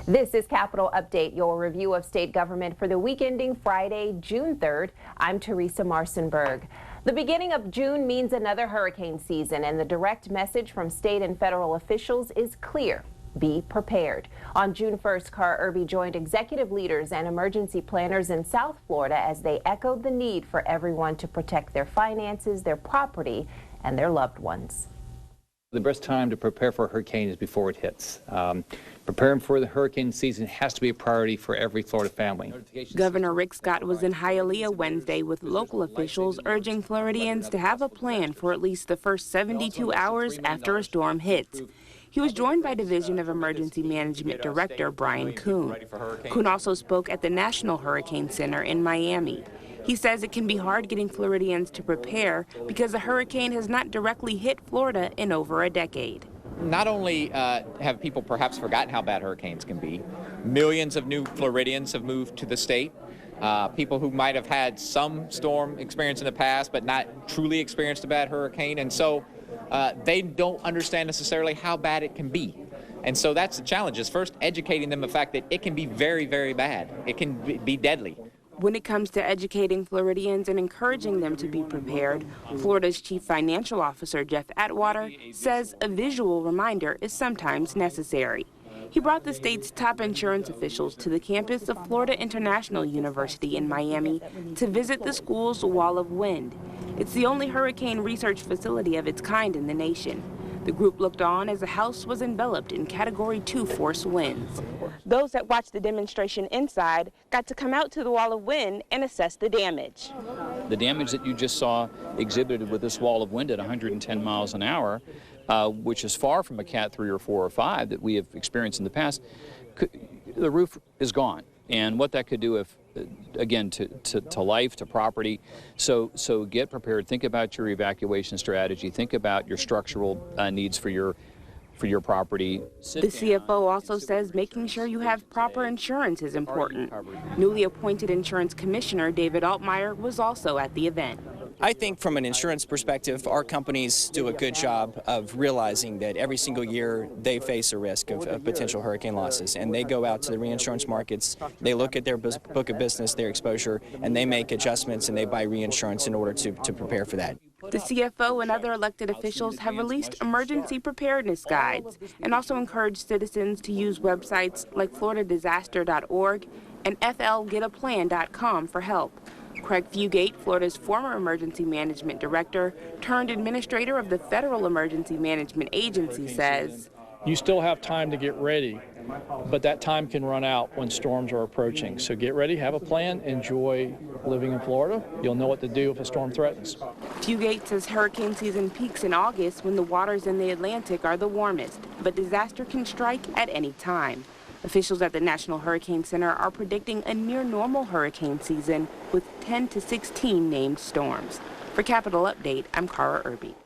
This is Capital Update, your review of state government for the week ending Friday, June 3rd. I'm Teresa Marcinberg. The beginning of June means another hurricane season, and the direct message from state and federal officials is clear. Be prepared. On June 1st, Cara Irby joined executive leaders and emergency planners in South Florida as they echoed the need for everyone to protect their finances, their property, and their loved ones. The best time to prepare for a hurricane is before it hits. Preparing for the hurricane season has to be a priority for every Florida family. Governor Rick Scott was in Hialeah Wednesday with local officials urging Floridians to have a plan for at least the first 72 hours after a storm hits. He was joined by Division of Emergency Management Director Brian Kuhn. Kuhn also spoke at the National Hurricane Center in Miami. He says it can be hard getting Floridians to prepare because the hurricane has not directly hit Florida in over a decade. Not only have people perhaps forgotten how bad hurricanes can be, millions of new Floridians have moved to the state. People who might have had some storm experience in the past but not truly experienced a bad hurricane, and so they don't understand necessarily how bad it can be. And so that's the challenge, is first educating them the fact that it can be very, very bad. It can be deadly. When it comes to educating Floridians and encouraging them to be prepared, Florida's Chief Financial Officer, Jeff Atwater, says a visual reminder is sometimes necessary. He brought the state's top insurance officials to the campus of Florida International University in Miami to visit the school's Wall of Wind. It's the only hurricane research facility of its kind in the nation. The group looked on as the house was enveloped in Category 2 force winds. Those that watched the demonstration inside got to come out to the Wall of Wind and assess the damage. The damage that you just saw exhibited with this wall of wind at 110 miles an hour, which is far from a Cat 3 or 4 or 5 that we have experienced in the past, the roof is gone. And what that could do, if, again, to life, to property. So get prepared. Think about your evacuation strategy. Think about your structural needs for your property. The CFO also says making sure you have proper insurance is important. Newly appointed Insurance Commissioner David Altmaier was also at the event. I think from an insurance perspective, our companies do a good job of realizing that every single year they face a risk of potential hurricane losses, and they go out to the reinsurance markets, they look at their book of business, their exposure, and they make adjustments and they buy reinsurance in order to prepare for that. The CFO and other elected officials have released emergency preparedness guides and also encouraged citizens to use websites like floridadisaster.org and flgetaplan.com for help. Craig Fugate, Florida's former emergency management director turned administrator of the Federal Emergency Management Agency, says, you still have time to get ready, but that time can run out when storms are approaching. So get ready, have a plan, enjoy living in Florida. You'll know what to do if a storm threatens. Fugate says hurricane season peaks in August when the waters in the Atlantic are the warmest, but disaster can strike at any time. Officials at the National Hurricane Center are predicting a near-normal hurricane season with 10 to 16 named storms. For Capital Update, I'm Cara Irby.